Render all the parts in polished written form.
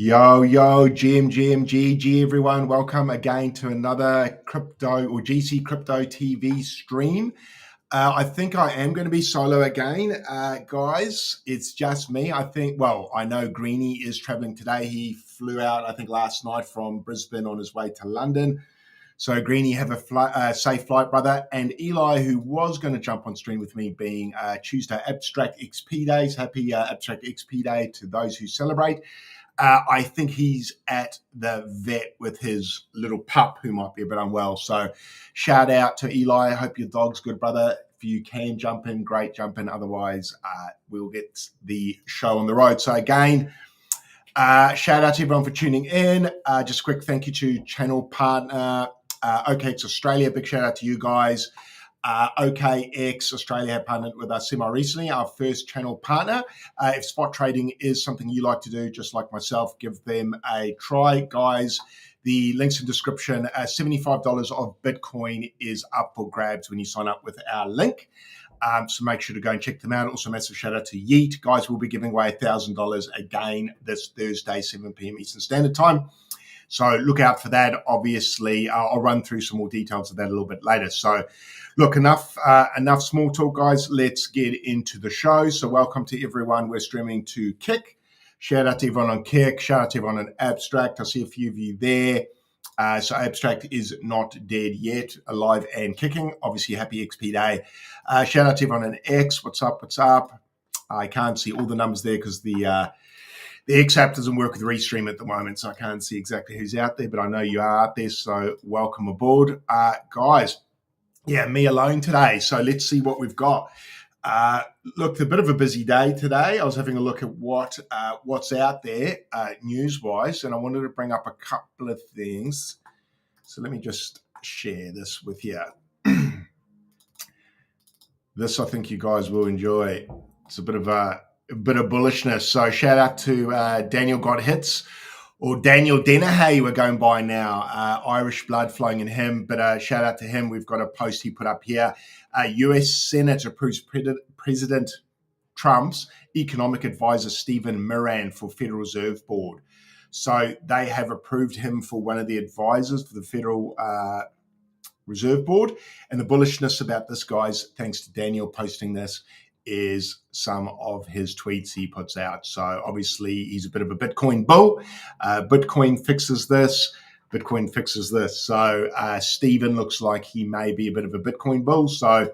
Yo, GMG, everyone. Welcome again to another crypto or GC Crypto TV stream. I think I am going to be solo again, guys. It's just me. I know Greeny is traveling today. He flew out, I think, last night from Brisbane on his way to London. So, Greeny, have a safe flight, brother. And Eli, who was going to jump on stream with me, being Tuesday Abstract XP Days. Happy Abstract XP Day to those who celebrate. I think he's at the vet with his little pup who might be a bit unwell. So shout out to Eli. I hope your dog's good, brother. If you can jump in, great, jump in. Otherwise, we'll get the show on the road. So again, shout out to everyone for tuning in. Just a quick thank you to channel partner OKX Australia. Big shout out to you guys. OKX Australia have partnered with us semi-recently, our first channel partner. If spot trading is something you like to do, just like myself, give them a try. Guys, the links in the description. $75 of Bitcoin is up for grabs when you sign up with our link. So make sure to go and check them out. Also, massive shout out to Yeet. Guys, we'll be giving away $1,000 again this Thursday, 7 p.m. Eastern Standard Time. So look out for that. Obviously, I'll run through some more details of that a little bit later. So look, enough small talk, guys. Let's get into the show. So welcome to everyone. We're streaming to Kick. Shout out to everyone on Kick. Shout out to everyone on Abstract. I see a few of you there. So Abstract is not dead yet, alive and kicking. Obviously, happy XP Day. Shout out to everyone on X. What's up? I can't see all the numbers there because the X app doesn't work with Restream at the moment, so I can't see exactly who's out there, but I know you are out there, so welcome aboard. Guys, yeah, me alone today, so let's see what we've got. Look, a bit of a busy day today. I was having a look at what's out there news-wise, and I wanted to bring up a couple of things. So let me just share this with you. This I think you guys will enjoy. It's a bit of bullishness. So shout out to Daniel Got Hits, or Daniel Dennehy we're going by now. Irish blood flowing in him, but shout out to him. We've got a post he put up here. U.S. Senate approves President Trump's economic advisor Stephen Moran for Federal Reserve Board. So they have approved him for one of the advisors for the Federal Reserve Board. And the bullishness about this, guys, thanks to Daniel posting this, is some of his tweets he puts out. So obviously he's a bit of a Bitcoin bull. Bitcoin fixes this. So Stephen looks like he may be a bit of a Bitcoin bull. So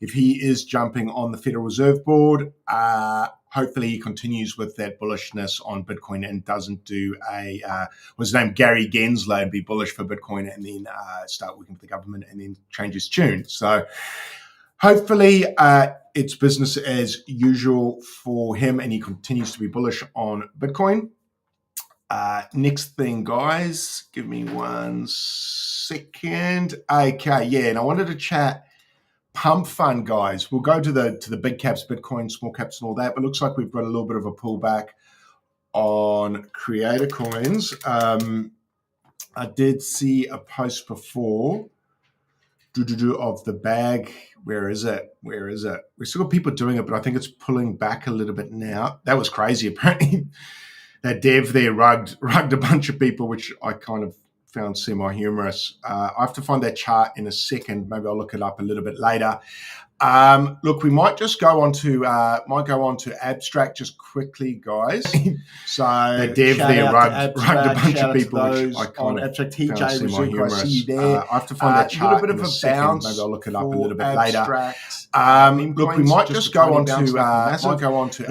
if he is jumping on the Federal Reserve Board, hopefully he continues with that bullishness on Bitcoin and doesn't do what's his name, Gary Gensler, and be bullish for Bitcoin and then start working for the government and then change his tune. So hopefully it's business as usual for him and he continues to be bullish on Bitcoin. Next thing, guys, give me 1 second. Okay, yeah, and I wanted to chat pump fund, guys. We'll go to the big caps, Bitcoin, small caps and all that, but looks like we've got a little bit of a pullback on creator coins. I did see a post before of the bag. Where is it? We still got people doing it, but I think it's pulling back a little bit now. That was crazy. Apparently, that dev there rugged a bunch of people, which I kind of found semi-humorous. I have to find that chart in a second. Maybe I'll look it up a little bit later. Look, we might just go on to Abstract just quickly, guys. So the dev there rugged a bunch of people, which I kind of Abstract found semi-humorous. I see you there. I have to find that chart in a second. Maybe I'll look it up a little bit later. Look, we might just go on to I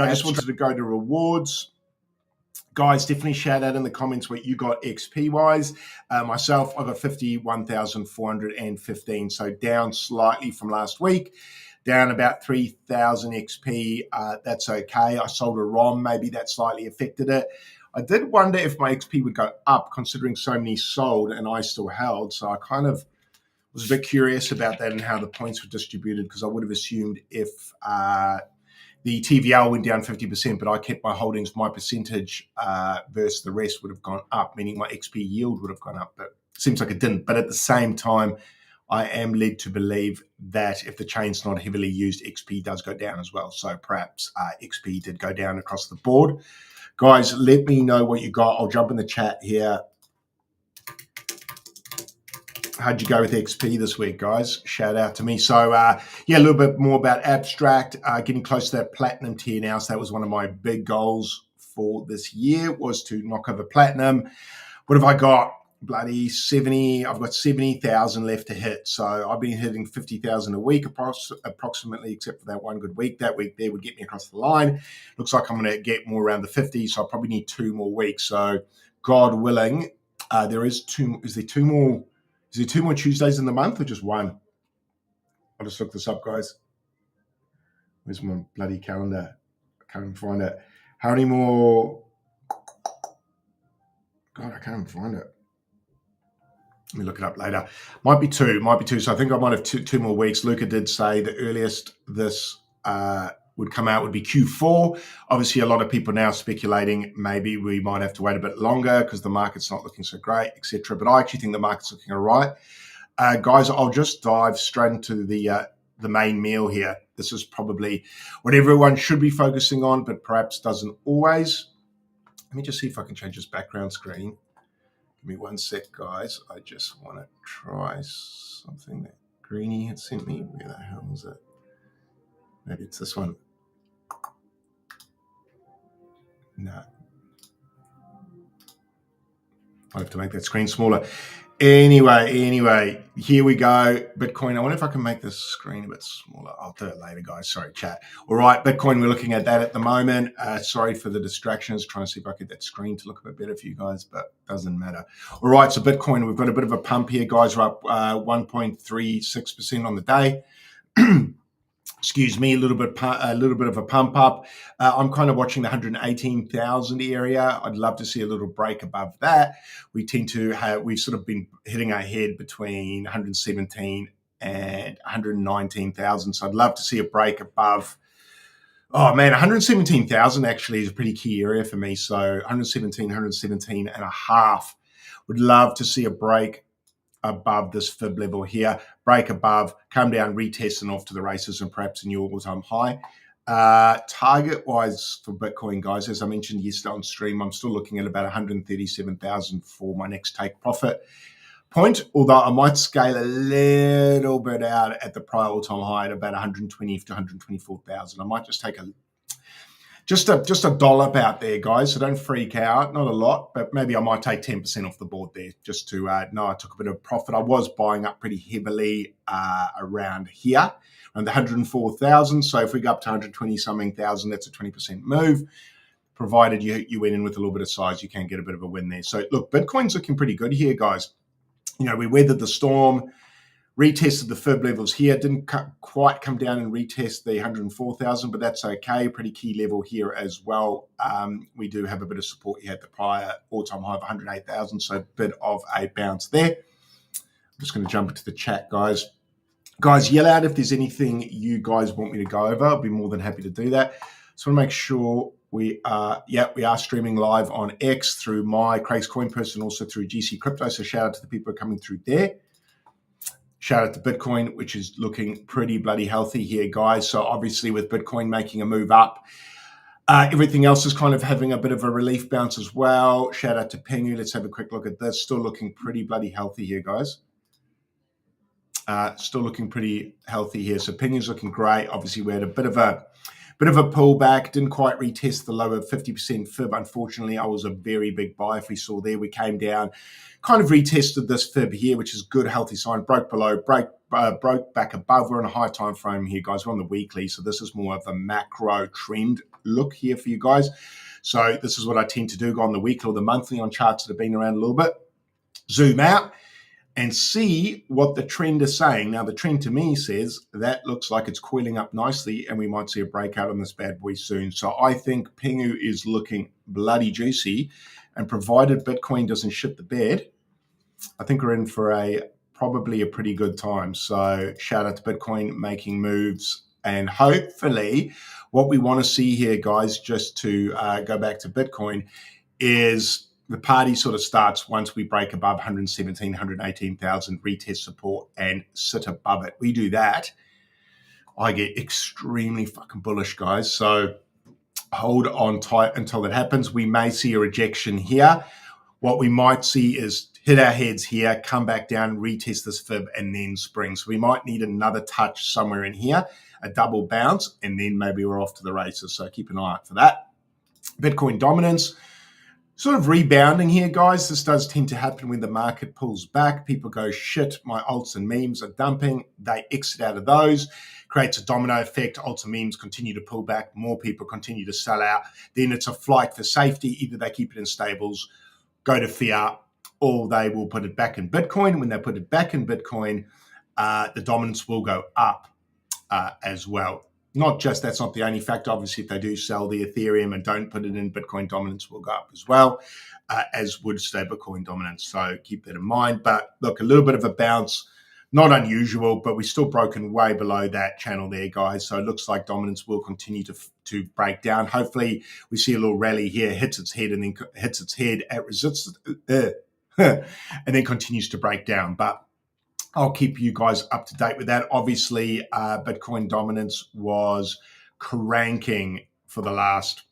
just wanted to go to rewards. Guys, definitely shout out in the comments what you got XP-wise. Myself, I got 51,415, so down slightly from last week, down about 3,000 XP. That's okay. I sold a ROM. Maybe that slightly affected it. I did wonder if my XP would go up, considering so many sold and I still held. So I kind of was a bit curious about that and how the points were distributed, because I would have assumed if the TVL went down 50%, but I kept my holdings, my percentage versus the rest would have gone up, meaning my XP yield would have gone up, but it seems like it didn't. But at the same time, I am led to believe that if the chain's not heavily used, XP does go down as well. So perhaps XP did go down across the board. Guys, let me know what you got. I'll jump in the chat here. How'd you go with XP this week, guys? Shout out to me. So, yeah, a little bit more about Abstract, getting close to that platinum tier now. So that was one of my big goals for this year, was to knock over platinum. What have I got? Bloody 70. I've got 70,000 left to hit. So I've been hitting 50,000 a week approximately, except for that one good week. That week there would get me across the line. Looks like I'm going to get more around the 50. So I probably need 2 more weeks. So God willing, there is 2. Is there 2 more? Is there 2 more Tuesdays in the month or just 1? I'll just look this up, guys. Where's my bloody calendar? I can't even find it. How many more? God, I can't even find it. Let me look it up later. Might be 2. So I think I might have 2 more weeks. Luca did say the earliest this would come out would be Q4. Obviously, a lot of people now speculating maybe we might have to wait a bit longer because the market's not looking so great, etc. But I actually think the market's looking all right. Guys, I'll just dive straight into the main meal here. This is probably what everyone should be focusing on, but perhaps doesn't always. Let me just see if I can change this background screen. Give me 1 sec, guys. I just want to try something that Greenie had sent me. Where the hell is it? Maybe it's this one. No. I have to make that screen smaller. Anyway, here we go. Bitcoin. I wonder if I can make this screen a bit smaller. I'll do it later, guys. Sorry, chat. All right, Bitcoin, we're looking at that at the moment. Sorry for the distractions. Trying to see if I can get that screen to look a bit better for you guys, but doesn't matter. All right, so Bitcoin, we've got a bit of a pump here, guys. We're up 1.36% on the day. Excuse me, a little bit of a pump up. I'm kind of watching the 118,000 area. I'd love to see a little break above that. We've sort of been hitting our head between 117 and 119,000. So I'd love to see a break above. Oh man, 117,000 actually is a pretty key area for me. So 117 and a half. Would love to see a break above this fib level here, break above, come down, retest and off to the races and perhaps a new all-time high. Target-wise for Bitcoin, guys, as I mentioned yesterday on stream, I'm still looking at about 137,000 for my next take profit point, although I might scale a little bit out at the prior all-time high at about 120 to 124,000. I might just take just a dollop out there, guys. So don't freak out. Not a lot, but maybe I might take 10% off the board there just to know I took a bit of profit. I was buying up pretty heavily around here, around the 104,000. So if we go up to 120 something thousand, that's a 20% move. Provided you went in with a little bit of size, you can get a bit of a win there. So look, Bitcoin's looking pretty good here, guys. You know, we weathered the storm. Retested the fib levels here. Didn't quite come down and retest the 104,000, but that's okay. Pretty key level here as well. We do have a bit of support here at the prior all-time high of 108,000, so a bit of a bounce there. I'm just going to jump into the chat, guys. Guys, yell out if there's anything you guys want me to go over. I'll be more than happy to do that. So I want to make sure we are streaming live on X through my Craig's Coin Person, also through GC Crypto. So shout out to the people who are coming through there. Shout out to Bitcoin, which is looking pretty bloody healthy here, guys. So obviously with Bitcoin making a move up, everything else is kind of having a bit of a relief bounce as well. Shout out to Pingu. Let's have a quick look at this. Still looking pretty bloody healthy here, guys. Still looking pretty healthy here. So Pingu's looking great. Obviously, we had a bit of a pullback. Didn't quite retest the lower 50% fib. Unfortunately, I was a very big buy. If we saw there, we came down, kind of retested this fib here, which is good, healthy sign. Broke below, broke back above. We're on a high time frame here, guys. We're on the weekly, so this is more of a macro trend look here for you guys. So this is what I tend to do: go on the weekly or the monthly on charts that have been around a little bit, zoom out, and see what the trend is saying. Now, the trend to me says that looks like it's coiling up nicely and we might see a breakout on this bad boy soon. So I think Pingu is looking bloody juicy, and provided Bitcoin doesn't shit the bed, I think we're in for probably a pretty good time. So shout out to Bitcoin making moves, and hopefully what we want to see here, guys, just to go back to Bitcoin, is the party sort of starts once we break above 117, 118,000, retest support and sit above it. We do that, I get extremely fucking bullish, guys. So hold on tight until that happens. We may see a rejection here. What we might see is hit our heads here, come back down, retest this fib, and then spring. So we might need another touch somewhere in here, a double bounce, and then maybe we're off to the races. So keep an eye out for that. Bitcoin dominance, sort of rebounding here, guys. This does tend to happen when the market pulls back. People go, shit, my alts and memes are dumping. They exit out of those. Creates a domino effect. Alts and memes continue to pull back. More people continue to sell out. Then it's a flight for safety. Either they keep it in stables, go to fiat, or they will put it back in Bitcoin. When they put it back in Bitcoin, the dominance will go up as well. Not just, that's not the only factor. Obviously, if they do sell the Ethereum and don't put it in, Bitcoin dominance will go up as well, as would stablecoin dominance. So keep that in mind. But look, a little bit of a bounce, not unusual, but we're still broken way below that channel there, guys. So it looks like dominance will continue to break down. Hopefully, we see a little rally here, hits its head and then hits its head at resistance, and then continues to break down. But I'll keep you guys up to date with that. Obviously, Bitcoin dominance was cranking for the last,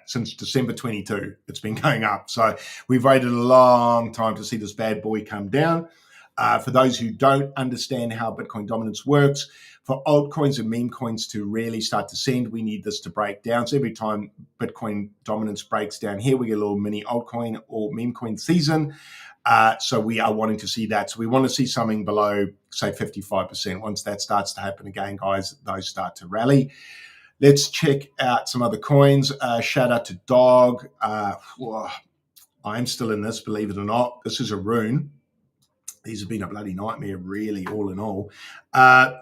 since December 22. It's been going up. So we've waited a long time to see this bad boy come down. For those who don't understand how Bitcoin dominance works, for altcoins and meme coins to really start to send, we need this to break down. So every time Bitcoin dominance breaks down here, we get a little mini altcoin or meme coin season. So we are wanting to see that. So we want to see something below, say, 55%. Once that starts to happen again, guys, those start to rally. Let's check out some other coins. Shout out to Dog. I'm still in this, believe it or not. This is a rune. These have been a bloody nightmare, really, all in all.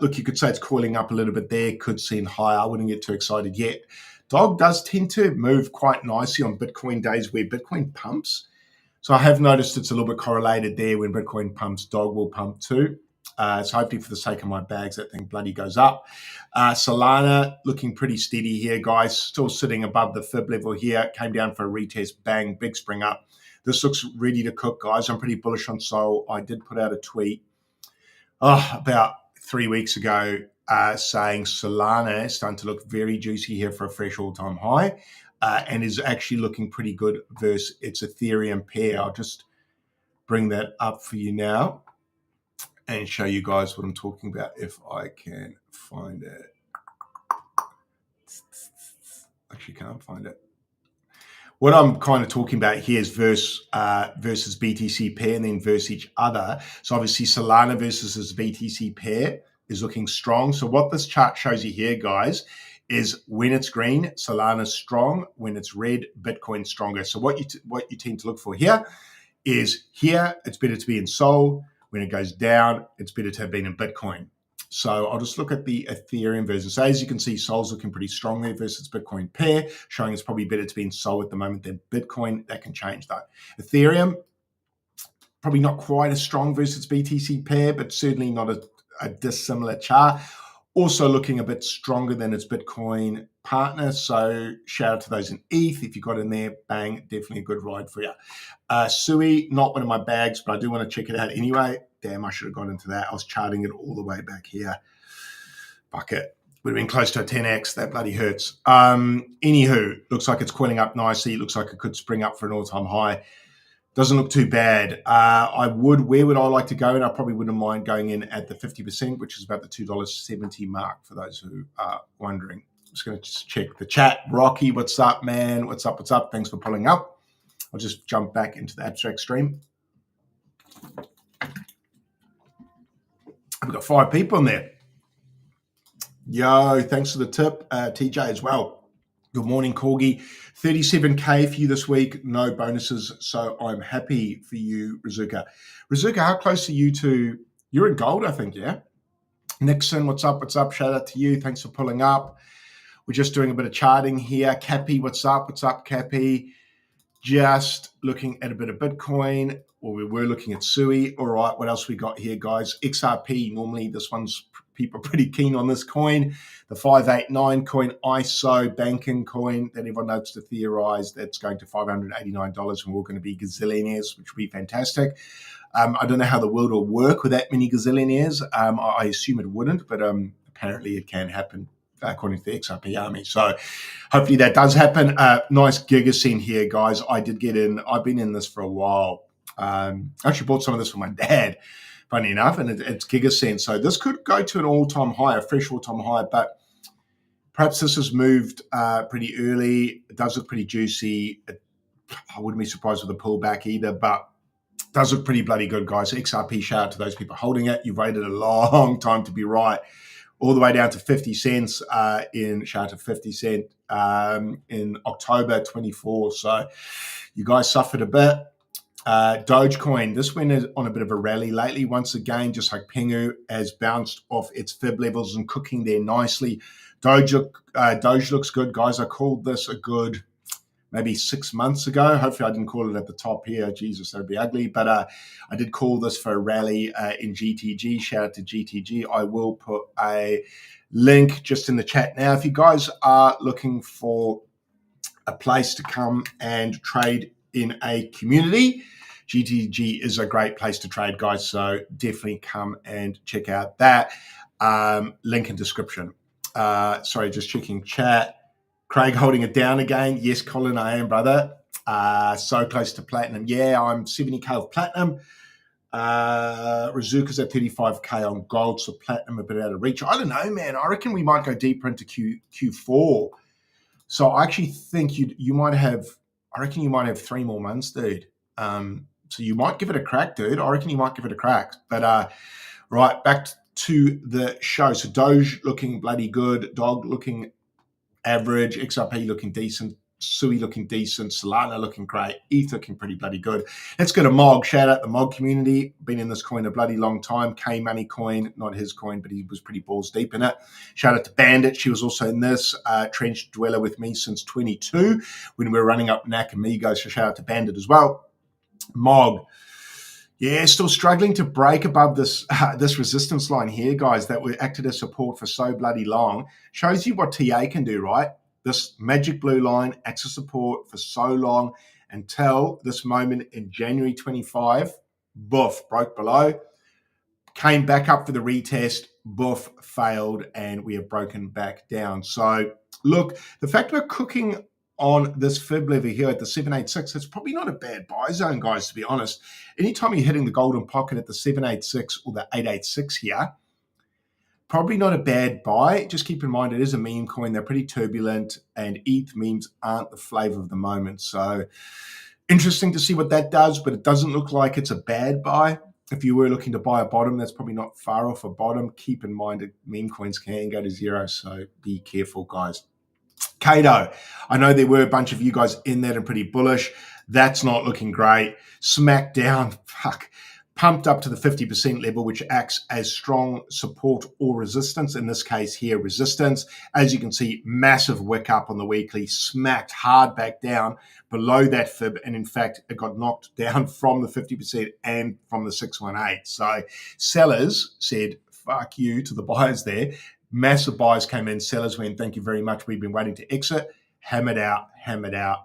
Look, you could say it's coiling up a little bit there. Could send higher. I wouldn't get too excited yet. Dog does tend to move quite nicely on Bitcoin days where Bitcoin pumps. So I have noticed it's a little bit correlated there. When Bitcoin pumps, Dog will pump too. So hopefully for the sake of my bags, that thing bloody goes up. Solana looking pretty steady here, guys. Still sitting above the fib level here. Came down for a retest, bang, big spring up. This looks ready to cook, guys. I'm pretty bullish on Sol. I did put out a tweet about 3 weeks ago saying Solana is starting to look very juicy here for a fresh all-time high. And is actually looking pretty good versus its Ethereum pair. I'll just bring that up for you now and show you guys what I'm talking about if I can find it. Actually, can't find it. What I'm kind of talking about here is versus BTC pair and then versus each other. So obviously Solana versus its BTC pair is looking strong. So what this chart shows you here, guys, is when it's green, Solana's strong. When it's red, Bitcoin's stronger. So what you tend to look for here is here, it's better to be in Sol. When it goes down, it's better to have been in Bitcoin. So I'll just look at the Ethereum version. So as you can see, Sol's looking pretty strong there versus Bitcoin pair, showing it's probably better to be in Sol at the moment than Bitcoin. That can change though. Ethereum, probably not quite as strong versus BTC pair, but certainly not a dissimilar chart. Also looking a bit stronger than its Bitcoin partner. So shout out to those in ETH. If you got in there, bang, definitely a good ride for you. Sui, not one of my bags, but I do want to check it out anyway. Damn, I should have got into that. I was charting it all the way back here. Bucket. Would have been close to a 10x. That bloody hurts. Anywho, looks like it's coiling up nicely. Looks like it could spring up for an all-time high. Doesn't look too bad. Where would I like to go? And I probably wouldn't mind going in at the 50%, which is about the $2.70 mark for those who are wondering. I'm just going to check the chat. Rocky, what's up, man? What's up? What's up? Thanks for pulling up. I'll just jump back into the abstract stream. We've got 5 people in there. Yo, thanks for the tip, TJ as well. Good morning, Corgi. 37K for you this week. No bonuses, so I'm happy for you, Rizuka. Rizuka, how close are you to... You're in gold, I think, yeah? Nixon, what's up? What's up? Shout out to you. Thanks for pulling up. We're just doing a bit of charting here. Cappy, what's up? What's up, Cappy? Just looking at a bit of Bitcoin, or we were looking at Sui. All right, what else we got here, guys? XRP, normally this one's... People are pretty keen on this coin. The 589 coin, ISO banking coin that everyone knows to theorize, that's going to $589 and we're going to be gazillionaires, which would be fantastic. I don't know how the world will work with that many gazillionaires. I assume it wouldn't, but apparently it can happen. according to the XRP army. So hopefully that does happen. Nice gigasen here, guys. I did get in. I've been in this for a while. I actually bought some of this for my dad, funny enough, and it's gigasen. So this could go to an all-time high, a fresh all-time high, but perhaps this has moved pretty early. It does look pretty juicy. I wouldn't be surprised with a pullback either, but it does look pretty bloody good, guys. XRP, shout out to those people holding it. You've waited a long time to be right. All the way down to 50 cents shout out to 50 cent in October 24. So you guys suffered a bit. Dogecoin, this went on a bit of a rally lately. Once again, just like Pengu, has bounced off its fib levels and cooking there nicely. Doge looks good, guys. I called this a good maybe 6 months ago. Hopefully I didn't call it at the top here. Jesus, that'd be ugly. But I did call this for a rally in GTG. Shout out to GTG. I will put a link just in the chat now. If you guys are looking for a place to come and trade in a community, GTG is a great place to trade, guys. So definitely come and check out that. Link in description. Sorry, just checking chat. Craig holding it down again. Yes, Colin, I am, brother. So close to platinum. Yeah, I'm 70K of platinum. Razuka's at 35K on gold, so platinum a bit out of reach. I don't know, man. I reckon we might go deeper into Q4. So I actually think you might have, I reckon you might have 3 more months, dude. So you might give it a crack, dude. I reckon you might give it a crack. But right, back to the show. So Doge looking bloody good. Dog looking average. XRP looking decent. Sui looking decent. Solana looking great. ETH looking pretty bloody good. Let's go to Mog. Shout out the Mog community. Been in this coin a bloody long time. K-Money coin. Not his coin, but he was pretty balls deep in it. Shout out to Bandit. She was also in this. Trench Dweller with me since 22 when we were running up Nakamego. So shout out to Bandit as well. Mog. Yeah, still struggling to break above this this resistance line here, guys, that we acted as support for so bloody long. Shows you what TA can do, right? This magic blue line acts as support for so long until this moment in January 25, boof, broke below, came back up for the retest, boof, failed, and we have broken back down. So, look, the fact we're cooking on this fib level here at the 786, it's probably not a bad buy zone, guys, to be honest. Anytime you're hitting the golden pocket at the 786 or the 886 here, probably not a bad buy. Just keep in mind it is a meme coin. They're pretty turbulent, and ETH memes aren't the flavor of the moment. So interesting to see what that does, but it doesn't look like it's a bad buy. If you were looking to buy a bottom, that's probably not far off a bottom. Keep in mind that meme coins can go to zero, so be careful, guys. Cato, I know there were a bunch of you guys in that and pretty bullish. That's not looking great. Smacked down, pumped up to the 50% level, which acts as strong support or resistance. In this case here, resistance. As you can see, massive wick up on the weekly, smacked hard back down below that fib. And in fact, it got knocked down from the 50% and from the 618. So sellers said, fuck you to the buyers there. Massive buyers came in, sellers went, thank you very much. We've been waiting to exit, hammered out,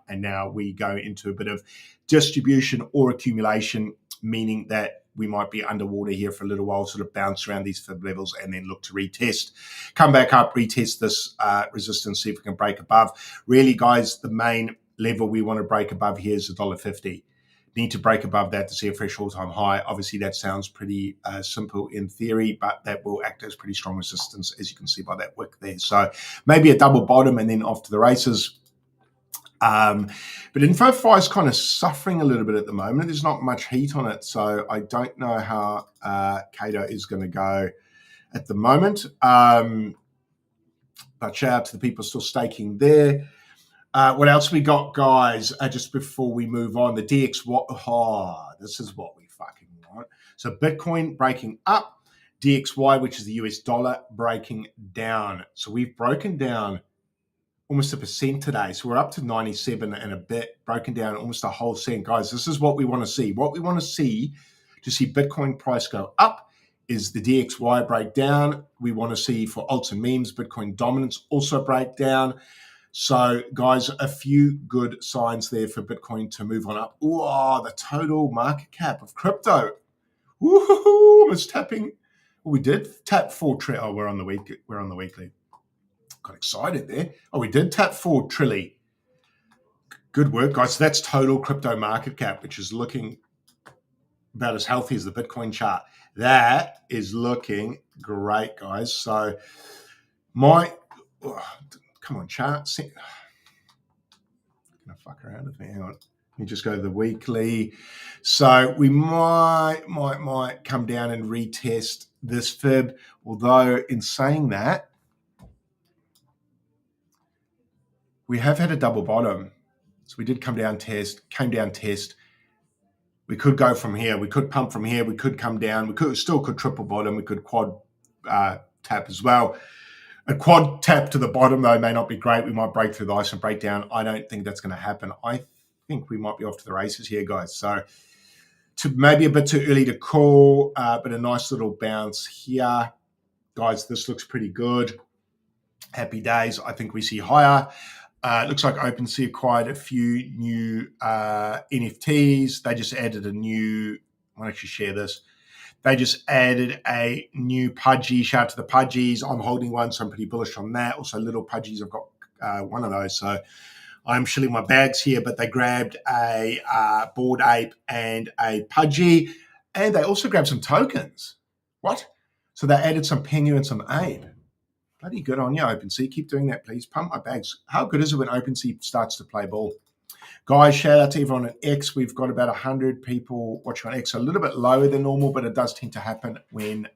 and now we go into a bit of distribution or accumulation, meaning that we might be underwater here for a little while, sort of bounce around these fib levels and then look to retest. Come back up, retest this resistance, see if we can break above. Really, guys, the main level we want to break above here is $1.50. Need to break above that to see a fresh all-time high. Obviously, that sounds pretty simple in theory, but that will act as pretty strong resistance, as you can see by that wick there. So maybe a double bottom and then off to the races. But InfoFi is kind of suffering a little bit at the moment. There's not much heat on it, so I don't know how Cato is going to go at the moment. But shout out to the people still staking there. What else we got, guys? Just before we move on, the DXY. Oh, this is what we fucking want. So Bitcoin breaking up, DXY, which is the US dollar, breaking down. So we've broken down almost 1% today. So we're up to 97 and a bit, broken down almost a whole cent. Guys, this is what we want to see. What we want to see Bitcoin price go up is the DXY break down. We want to see for alts and memes, Bitcoin dominance also break down. So, guys, a few good signs there for Bitcoin to move on up. Ooh, the total market cap of crypto. Woohoo! It's tapping. Well, we did tap 4 trillion. Oh, we're on the weekly. got excited there. Oh, we did tap 4 trillion. Good work, guys. So that's total crypto market cap, which is looking about as healthy as the Bitcoin chart. That is looking great, guys. So come on, chart. Gonna fuck around with me. Hang on. Let me just go to the weekly. So we might come down and retest this fib. Although in saying that, we have had a double bottom. So we did come down, test, came down, test. We could go from here. We could pump from here. We could come down. We could triple bottom. We could quad tap as well. A quad tap to the bottom, though, may not be great. We might break through the ice and break down. I don't think that's going to happen. I think we might be off to the races here, guys. So maybe a bit too early to call, but a nice little bounce here. Guys, this looks pretty good. Happy days. I think we see higher. It looks like OpenSea acquired a few new NFTs. They just added a new, I might actually share this. They just added a new Pudgy. Shout out to the Pudgies. I'm holding one, so I'm pretty bullish on that. Also, little Pudgies, I've got one of those. So I'm shilling my bags here, but they grabbed a Bored Ape and a Pudgy, and they also grabbed some tokens. What? So they added some Pengu and some Ape. Bloody good on you, OpenSea. Keep doing that, please. Pump my bags. How good is it when OpenSea starts to play ball? Guys, shout out to everyone at X. We've got about 100 people watching on X. A little bit lower than normal, but it does tend to happen when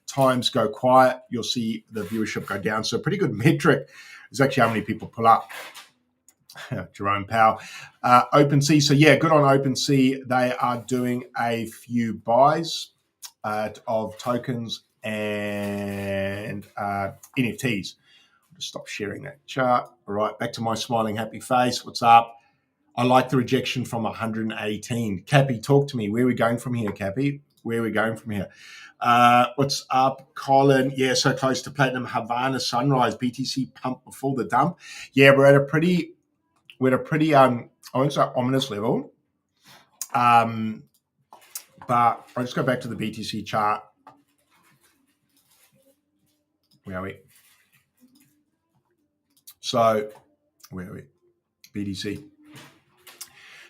times go quiet. You'll see the viewership go down. So a pretty good metric is actually how many people pull up. Jerome Powell. OpenSea. So, yeah, good on OpenSea. They are doing a few buys of tokens and NFTs. I'll just stop sharing that chart. All right, back to my smiling happy face. What's up? I like the rejection from 118. Cappy, talk to me. Where are we going from here, Cappy? Where are we going from here? What's up, Colin? Yeah, so close to platinum. Havana Sunrise, BTC pump before the dump. Yeah, we're at a pretty I won't say ominous level. But I'll just go back to the BTC chart. Where are we? So, where are we? BTC.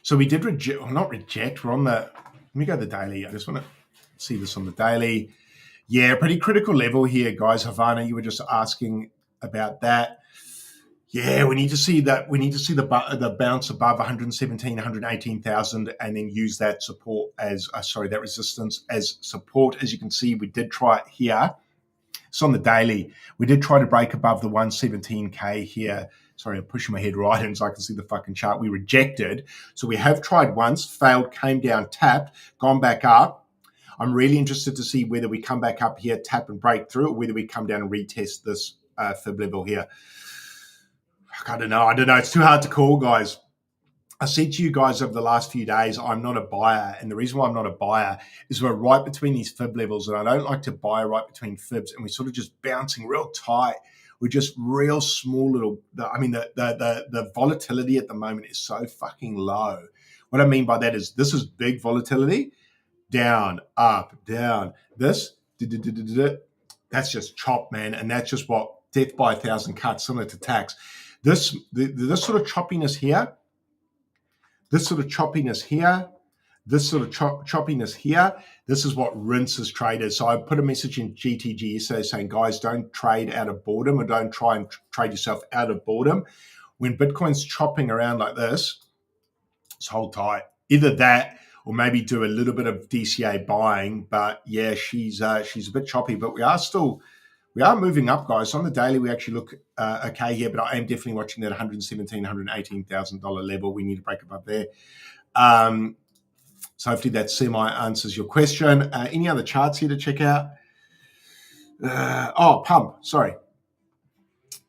So we did reject, or not reject, we're on the, let me go to the daily. I just want to see this on the daily. Yeah, pretty critical level here, guys. Havana, you were just asking about that. Yeah, we need to see that. We need to see the bounce above 117, 118,000 and then use that support as, that resistance as support. As you can see, we did try it here. It's on the daily. We did try to break above the 117K here. Sorry, I'm pushing my head right in so I can see the fucking chart. We rejected. So we have tried once, failed, came down, tapped, gone back up. I'm really interested to see whether we come back up here, tap and break through, or whether we come down and retest this fib level here. I don't know. It's too hard to call, guys. I said to you guys over the last few days, I'm not a buyer. And the reason why I'm not a buyer is we're right between these fib levels. And I don't like to buy right between fibs. And we're sort of just bouncing real tight. We're just real small little, the volatility at the moment is so fucking low. What I mean by that is this is big volatility. Down, up, down. This, that's just chop, man. And that's just what death by 1,000 cuts, similar to tax. This sort of choppiness here, this sort of choppiness here, this sort of choppiness here, this is what rinses traders. So I put a message in GTG yesterday saying, guys, don't trade out of boredom or don't try and trade yourself out of boredom. When Bitcoin's chopping around like this, just hold tight. Either that or maybe do a little bit of DCA buying. But yeah, she's a bit choppy, but we are moving up, guys. On the daily, we actually look okay here, but I am definitely watching that $117,000, $118,000 level. We need to break above there. So hopefully that semi answers your question. Any other charts here to check out? Pump. Sorry.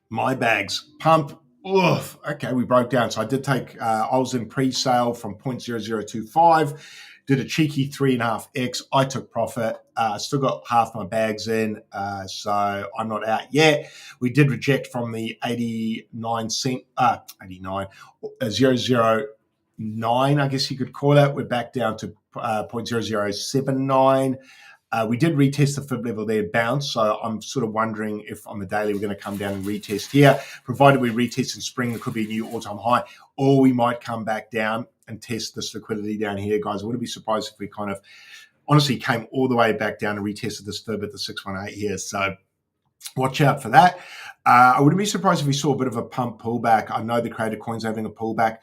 My bags. Pump. Oof. Okay, we broke down. So I did take, I was in pre-sale from 0.0025. Did a cheeky 3.5x. I took profit. Still got half my bags in, so I'm not out yet. We did reject from the 89 cent, 009, I guess you could call it. We're back down to 0.0079. We did retest the fib level there, bounce. So I'm sort of wondering if on the daily we're going to come down and retest here. Provided we retest in spring, there could be a new all-time high, or we might come back down and test this liquidity down here, guys. I wouldn't be surprised if we kind of honestly came all the way back down and retested this fib at the 618 here. So watch out for that. I wouldn't be surprised if we saw a bit of a pump pullback. I know the creator coin's having a pullback.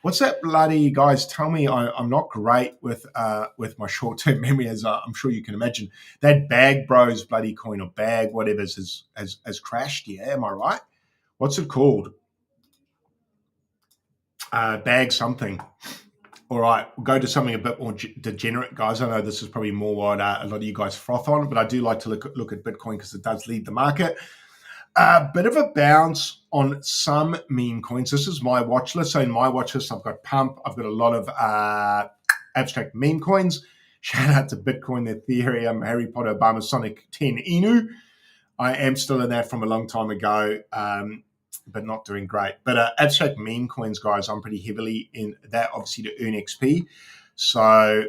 What's that bloody, guys? Tell me, I'm not great with my short-term memory, as I'm sure you can imagine. That Bag Bros bloody coin, or Bag whatever has crashed. Yeah, am I right? What's it called? Bag something. All right, we'll go to something a bit more degenerate, guys. I know this is probably more what a lot of you guys froth on, but I do like to look at Bitcoin because it does lead the market. A bit of a bounce on some meme coins. This is my watch list. So in my watch list, I've got Pump. I've got a lot of abstract meme coins. Shout out to Bitcoin, Ethereum, Harry Potter, Obama, Sonic 10, Inu. I am still in that from a long time ago, but not doing great. But abstract meme coins, guys, I'm pretty heavily in that, obviously, to earn XP. So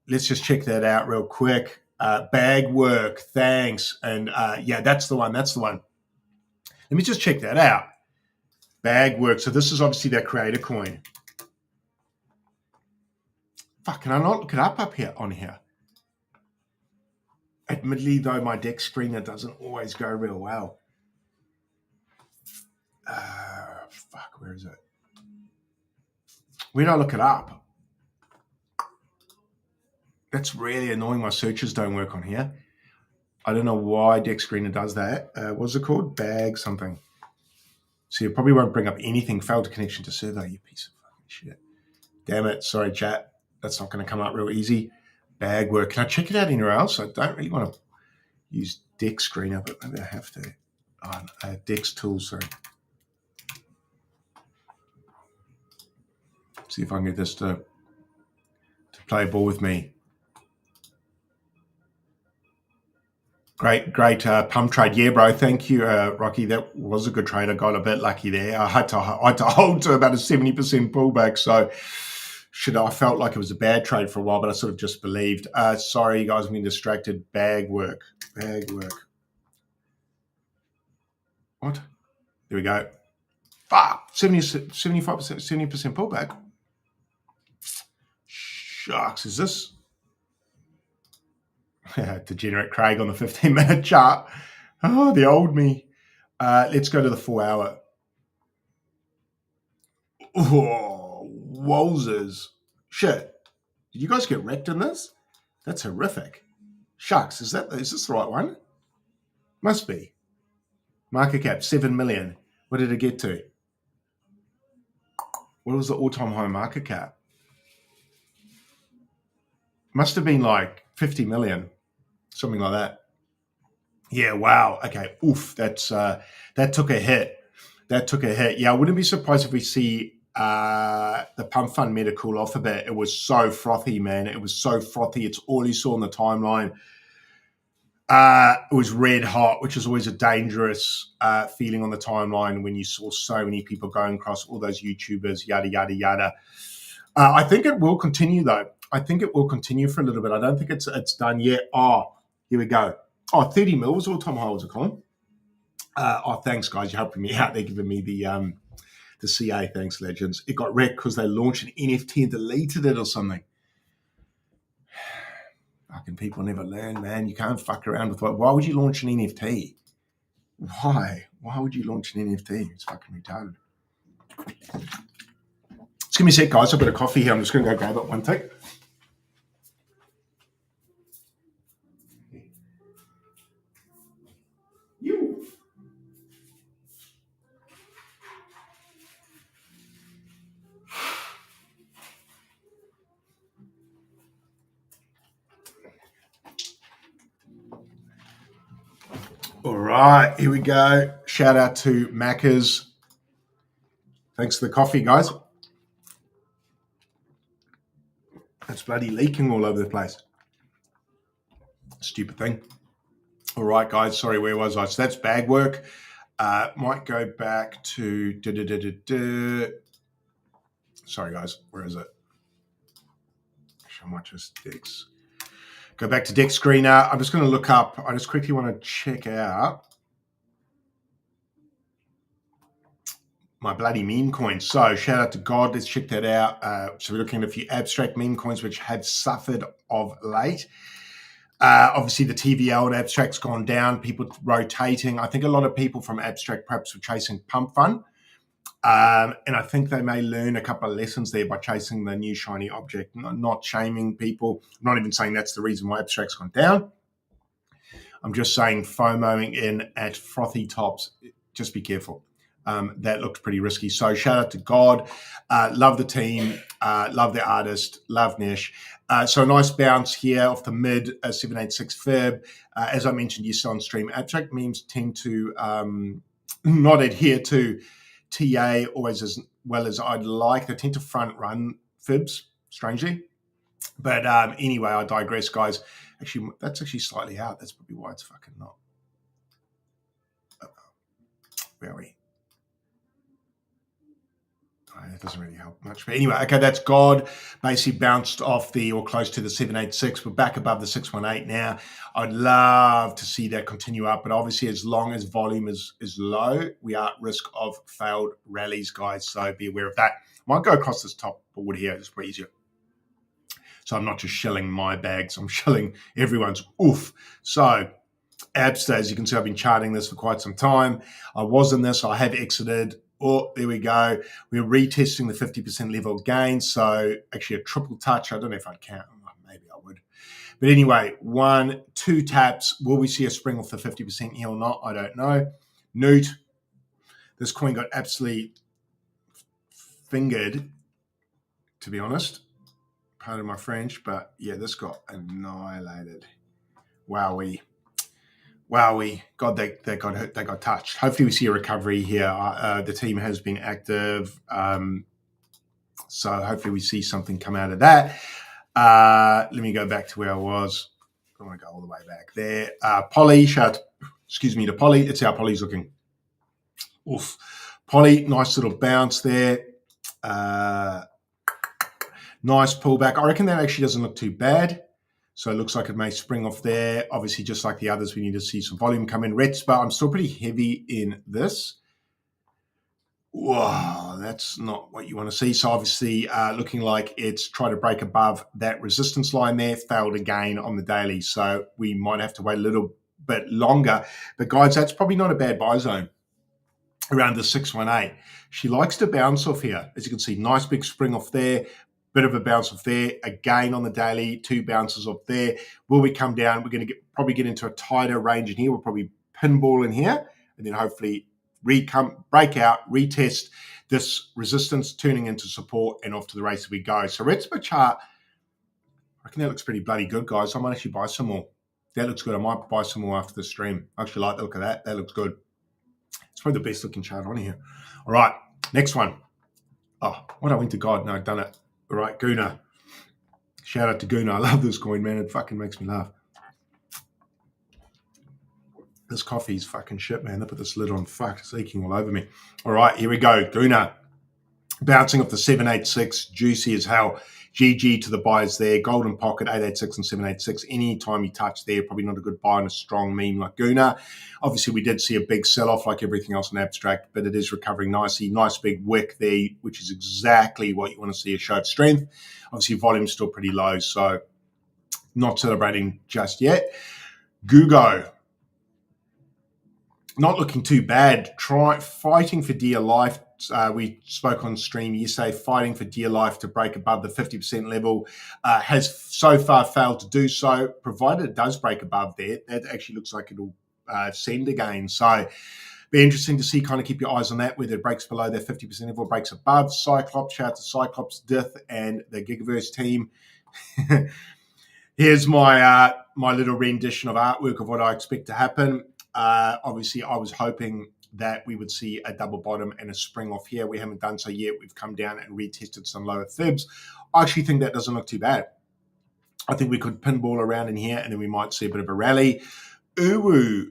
let's just check that out real quick. Bag work, thanks. And yeah, that's the one. That's the one. Let me just check that out. Bag work. So this is obviously that creator coin. Fuck, can I not look it up here on here? Admittedly, though, my deck screener doesn't always go real well. Fuck, where is it? Where do I look it up? That's really annoying. My searches don't work on here. I don't know why deck screener does that. What's it called? Bag something. So you probably won't bring up anything. Failed connection to server, you piece of fucking shit. Damn it. Sorry, chat. That's not going to come up real easy. Bag work. Can I check it out anywhere else? I don't really want to use deck screener, but maybe I have to. Dex tools, sorry. See if I can get this to play ball with me. Great pump trade. Yeah, bro. Thank you, Rocky. That was a good trade. I got a bit lucky there. I had to hold to about a 70% pullback. So I felt like it was a bad trade for a while, but I sort of just believed. Sorry, you guys, I'm getting distracted. Bag work. What? There we go. 75%, 70% pullback. Shucks, is this? Degenerate Craig on the 15-minute chart. Oh, the old me. Let's go to the 4-hour. Oh, wowzers. Shit. Did you guys get wrecked in this? That's horrific. Shucks, is this the right one? Must be. Market cap, 7 million. What did it get to? What was the all-time high market cap? Must have been like 50 million. Something like that. Yeah, wow. Okay. Oof. That took a hit. Yeah, I wouldn't be surprised if we see the pump fund meta cool off a bit. It was so frothy, man. It was so frothy. It's all you saw on the timeline. It was red hot, which is always a dangerous feeling on the timeline when you saw so many people going across, all those YouTubers, yada, yada, yada. I think it will continue, though. I think it will continue for a little bit. I don't think it's done yet. Oh, here we go. Oh, 30 mil was all-time high, was it, Colin? Thanks, guys. You're helping me out. They're giving me the CA. Thanks, legends. It got wrecked because they launched an NFT and deleted it or something. Fucking people never learn, man. You can't fuck around with why would you launch an NFT? Why? Why would you launch an NFT? It's fucking retarded. Just give me a sec, guys. I've got a coffee here. I'm just going to go grab it one tick. All right, here we go. Shout out to Macca's. Thanks for the coffee, guys. It's bloody leaking all over the place. Stupid thing. All right, guys. Sorry, where was I? So that's bag work. Might go back to... Sorry, guys. Where is it? How much is Dex? Go back to deck screener. I'm just going to look up. I just quickly want to check out my bloody meme coins. So shout out to God. Let's check that out. So we're looking at a few abstract meme coins which have suffered of late. Obviously, the TVL and abstract's gone down. People rotating. I think a lot of people from abstract perhaps were chasing pump fun. And I think they may learn a couple of lessons there by chasing the new shiny object, not shaming people. I'm not even saying that's the reason why abstract's gone down. I'm just saying FOMOing in at frothy tops. Just be careful. That looked pretty risky. So shout out to God. Love the team. Love the artist. Love Nish. So a nice bounce here off the mid 786 fib. As I mentioned yesterday on stream, abstract memes tend to not adhere to TA always as well as I'd like. They tend to front run fibs, strangely. But anyway, I digress, guys. Actually, that's actually slightly out. That's probably why it's fucking not. Where are we? That doesn't really help much. But anyway, okay, that's God. Basically bounced off the or close to the 786. We're back above the 618 now. I'd love to see that continue up, but obviously as long as volume is low, we are at risk of failed rallies, guys. So be aware of that. I might go across this top board here. It's pretty easier. So I'm not just shelling my bags. I'm shelling everyone's. Oof. So Abster, as you can see, I've been charting this for quite some time. I was in this. I have exited. Oh, there we go. We're retesting the 50% level again. So actually a triple touch. I don't know if I'd count. Maybe I would. But anyway, 1, 2 taps. Will we see a spring off the 50% here or not? I don't know. Newt. This coin got absolutely fingered, to be honest. Pardon my French, but yeah, this got annihilated. Wowee. God, they got hurt. They got touched. Hopefully we see a recovery here. The team has been active. So hopefully we see something come out of that. Let me go back to where I was. I want to go all the way back there. Polly, to Polly. It's how Polly's looking. Oof. Polly, nice little bounce there. Nice pullback. I reckon that actually doesn't look too bad. So it looks like it may spring off there. Obviously, just like the others, we need to see some volume come in. Retzba, I'm still pretty heavy in this. Wow, that's not what you want to see. So obviously, looking like it's tried to break above that resistance line there, failed again on the daily. So we might have to wait a little bit longer. But guys, that's probably not a bad buy zone around the 618. She likes to bounce off here. As you can see, nice big spring off there. Bit of a bounce off there, again on the daily, 2 bounces off there. Will we come down? We're going to probably get into a tighter range in here. We'll probably pinball in here, and then hopefully break out, retest this resistance, turning into support, and off to the race we go. So Retzba chart, I reckon that looks pretty bloody good, guys. I might actually buy some more. That looks good. I might buy some more after the stream. I actually like the look of that. That looks good. It's probably the best looking chart on here. All right, next one. Oh, what I went to God. No, I've done it. All right, Guna. Shout out to Guna. I love this coin, man. It fucking makes me laugh. This coffee's fucking shit, man. They put this lid on. Fuck, it's leaking all over me. All right, here we go. Guna. Bouncing off the 786. Juicy as hell. GG to the buyers there. Golden pocket, 886 and 786. Anytime you touch there, probably not a good buy on a strong meme like Guna. Obviously, we did see a big sell-off like everything else in abstract, but it is recovering nicely. Nice big wick there, which is exactly what you want to see, a show of strength. Obviously, volume's still pretty low, so not celebrating just yet. Gugo. Not looking too bad. Fighting for dear life. We spoke on stream yesterday, fighting for dear life to break above the 50% level. Has so far failed to do so. Provided it does break above there, that actually looks like it'll send again. So be interesting to see, kind of keep your eyes on that, whether it breaks below that 50% level, breaks above. Cyclops, shout out to Cyclops, Dith, and the Gigaverse team. Here's my little rendition of artwork of what I expect to happen. Obviously, I was hoping that we would see a double bottom and a spring off here. We haven't done so yet. We've come down and retested some lower fibs. I actually think that doesn't look too bad. I think we could pinball around in here and then we might see a bit of a rally. Uwu,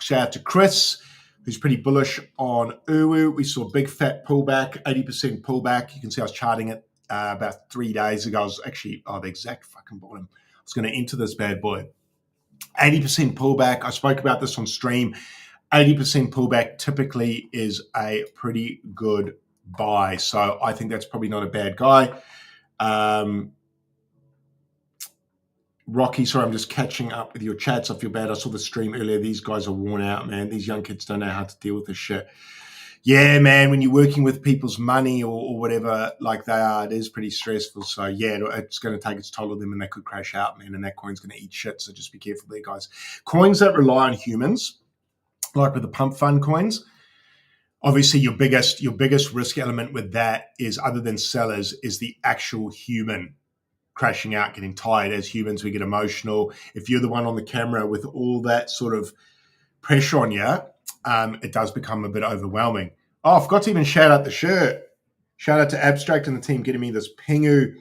shout out to Chris, who's pretty bullish on Uwu. We saw a big fat pullback, 80% pullback. You can see I was charting it about 3 days ago. I was actually, the exact fucking bottom. was going to enter this bad boy. 80% pullback. I spoke about this on stream. 80% pullback typically is a pretty good buy. So I think that's probably not a bad guy. Rocky, sorry, I'm just catching up with your chats. I feel bad. I saw the stream earlier. These guys are worn out, man. These young kids don't know how to deal with this shit. Yeah, man, when you're working with people's money or whatever like they are, it is pretty stressful. So, yeah, it's going to take its toll on them and they could crash out, man, and that coin's going to eat shit. So just be careful there, guys. Coins that rely on humans, like with the pump fund coins, obviously your biggest risk element with that is, other than sellers, is the actual human crashing out, getting tired. As humans, we get emotional. If you're the one on the camera with all that sort of pressure on you, it does become a bit overwhelming. Oh, I forgot to even shout out the shirt. Shout out to Abstract and the team getting me this Pingu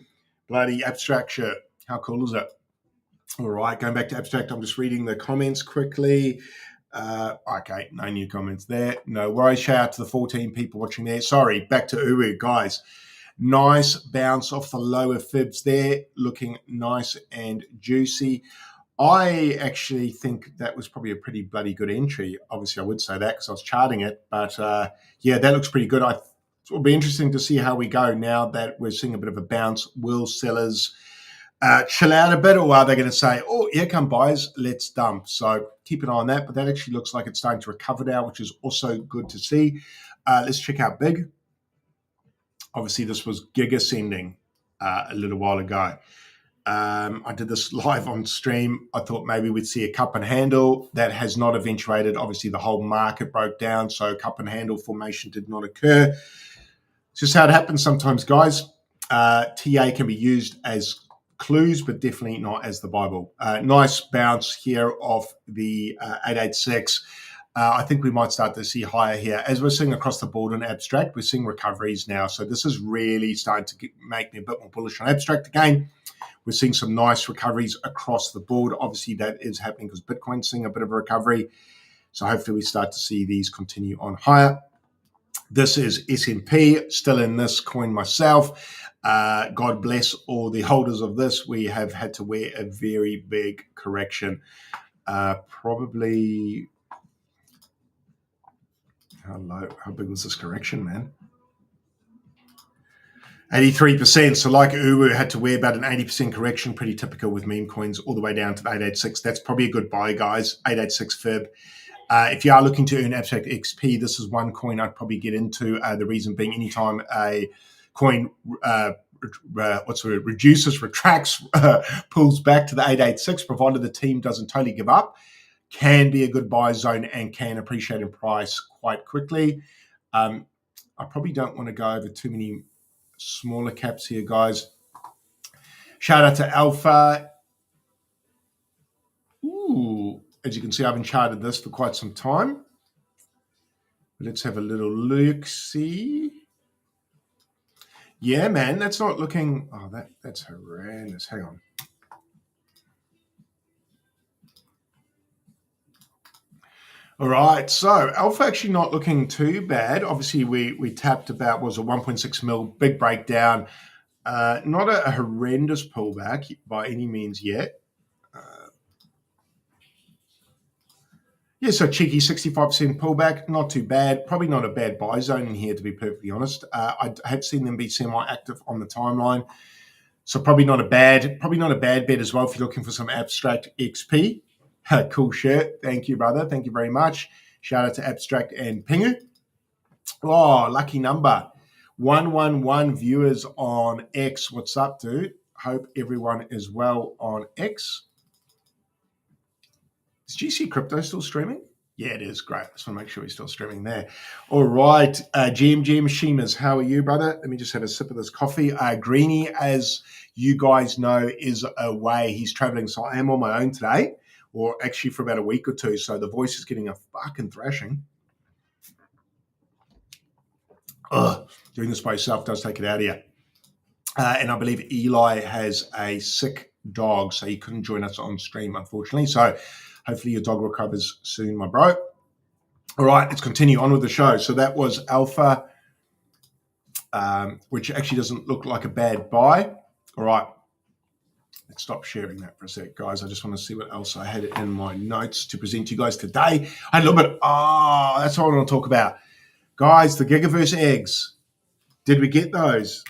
bloody Abstract shirt. How cool is it? All right, going back to Abstract, I'm just reading the comments quickly. Okay, no new comments there. No worries. Shout out to the 14 people watching there. Sorry, back to Uwu, guys. Nice bounce off the lower fibs there, looking nice and juicy. I actually think that was probably a pretty bloody good entry. Obviously, I would say that because I was charting it. But, yeah, that looks pretty good. It'll be interesting to see how we go now that we're seeing a bit of a bounce. Will sellers chill out a bit, or are they going to say, oh, here come buyers, let's dump? So keep an eye on that. But that actually looks like it's starting to recover now, which is also good to see. Let's check out Big. Obviously, this was gig ascending a little while ago. I did this live on stream. I thought maybe we'd see a cup and handle. That has not eventuated. Obviously, the whole market broke down, so cup and handle formation did not occur. It's just how it happens sometimes, guys. TA can be used as clues, but definitely not as the Bible. Nice bounce here off the 886. I think we might start to see higher here. As we're seeing across the board on Abstract, we're seeing recoveries now. So this is really starting to make me a bit more bullish on Abstract again. We're seeing some nice recoveries across the board. Obviously, that is happening because Bitcoin's seeing a bit of a recovery. So hopefully we start to see these continue on higher. This is S&P, still in this coin myself. God bless all the holders of this. We have had to wear a very big correction. Probably... How big was this correction, man? 83%. So like Uwu had to wear about an 80% correction, pretty typical with meme coins, all the way down to the 886. That's probably a good buy, guys. 886 fib. If you are looking to earn Abstract XP, this is one coin I'd probably get into. The reason being, anytime a coin reduces, retracts, pulls back to the 886, provided the team doesn't totally give up, can be a good buy zone and can appreciate in price quite quickly. I probably don't want to go over too many smaller caps here, guys. Shout out to Alpha. Ooh, as you can see, I haven't charted this for quite some time. Let's have a little look-see. Yeah, man, that's not looking... Oh, that's horrendous. Hang on. All right, so Alpha actually not looking too bad. Obviously, we tapped about, was a 1.6 mil, big breakdown. Not a horrendous pullback by any means yet. Yeah, so cheeky 65% pullback, not too bad. Probably not a bad buy zone in here, to be perfectly honest. I have seen them be semi-active on the timeline, so probably not a bad bet as well if you're looking for some Abstract XP. Cool shirt. Thank you, brother. Thank you very much. Shout out to Abstract and Pingu. Oh, lucky number. 111 viewers on X. What's up, dude? Hope everyone is well on X. Is GC Crypto still streaming? Yeah, it is. Great. Just want to make sure he's still streaming there. All right. GMG Shimas, how are you, brother? Let me just have a sip of this coffee. Greeny, as you guys know, is away. He's traveling, so I am on my own today, or actually for about a week or two. So the voice is getting a fucking thrashing. Doing this by yourself does take it out of you. And I believe Eli has a sick dog, so he couldn't join us on stream, unfortunately. So hopefully your dog recovers soon, my bro. All right, let's continue on with the show. So that was Alpha, which actually doesn't look like a bad buy. All right. Let's stop sharing that for a sec, guys. I just want to see what else I had in my notes to present to you guys today. I had a little bit. That's what I want to talk about. Guys, the Gigaverse eggs. Did we get those?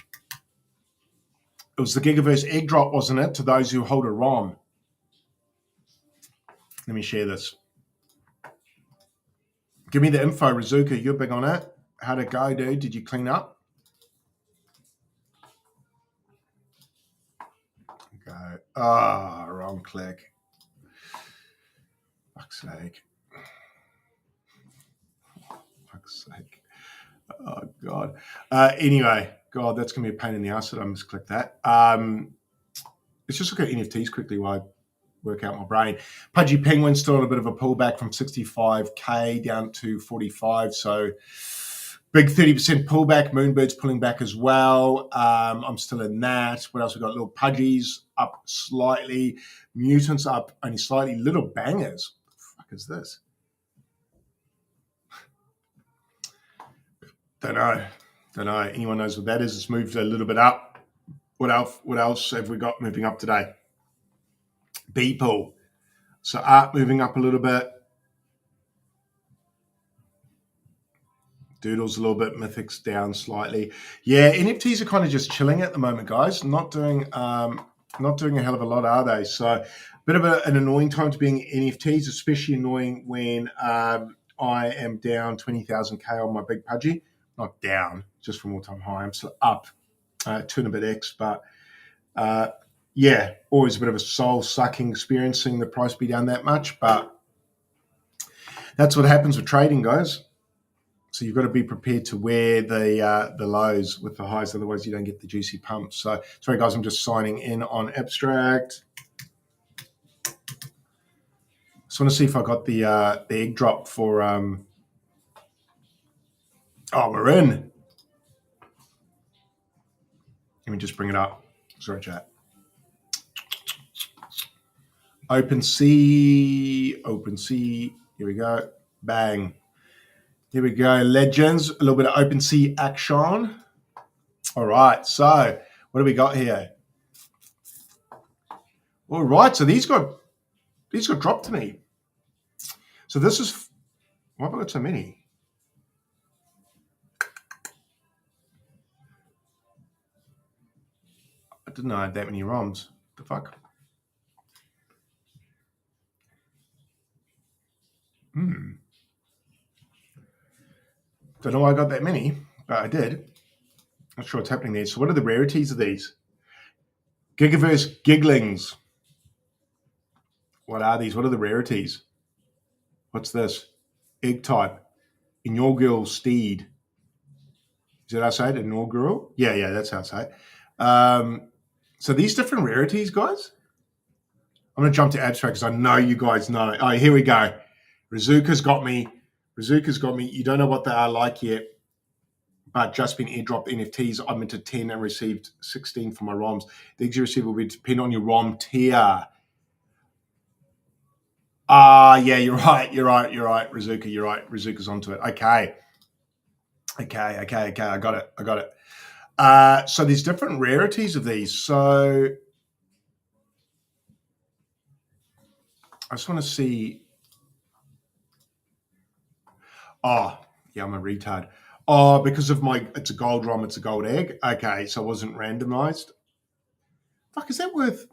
It was the Gigaverse egg drop, wasn't it, to those who hold a ROM? Let me share this. Give me the info, Rizuka. You're big on it. How'd it go, dude? Did you clean up? Go. Wrong click. Fuck's sake. Fuck's sake. Oh, God. Anyway, God, that's going to be a pain in the ass that I misclicked that. Let's just look at NFTs quickly while I work out my brain. Pudgy Penguin still on a bit of a pullback from 65K down to 45. So big 30% pullback. Moonbird's pulling back as well. I'm still in that. What else we got? Little Pudgies up slightly. Mutants up only slightly. Little Bangers. What the fuck is this? Don't know. Anyone knows what that is? It's moved a little bit up. What else have we got moving up today? Beeple. So art moving up a little bit. Doodles a little bit. Mythics down slightly. Yeah, NFTs are kind of just chilling at the moment, guys. Not doing a hell of a lot, are they? So a bit of an annoying time to be in NFTs, especially annoying when I am down 20,000K on my big Pudgy. Not down, just from all-time high. I'm still up 2 and a bit X, but yeah, always a bit of a soul-sucking experience seeing the price be down that much, but that's what happens with trading, guys. So you've got to be prepared to wear the lows with the highs, otherwise you don't get the juicy pump. So, sorry, guys, I'm just signing in on Abstract. Just want to see if I got the egg drop for... we're in. Let me just bring it up. Sorry, chat. OpenSea. Here we go. Bang. Here we go. Legends. A little bit of OpenSea action. All right. So what do we got here? All right. So these got dropped to me. So this is... Why have I got so many? I didn't know I had that many ROMs. The fuck? Don't know why I got that many, but I did. Not sure what's happening there. So what are the rarities of these? Gigaverse Giglings. What are these? What are the rarities? What's this? Egg type. Inaugural Steed. Is that how I say it? Inaugural? Yeah, that's how I say it. So these different rarities, guys. I'm going to jump to Abstract because I know you guys know. Oh, here we go. Rizuka's got me. You don't know what they are like yet, but just been airdropped NFTs. I minted 10 and received 16 for my ROMs. The extra receipt will depend on your ROM tier. Yeah, you're right. Rizuka, you're right. Rizuka's onto it. Okay. I got it. So there's different rarities of these. So I just want to see. Oh, yeah, I'm a retard. Oh, because of it's a gold ROM, it's a gold egg. Okay, so it wasn't randomized. Fuck, is that worth?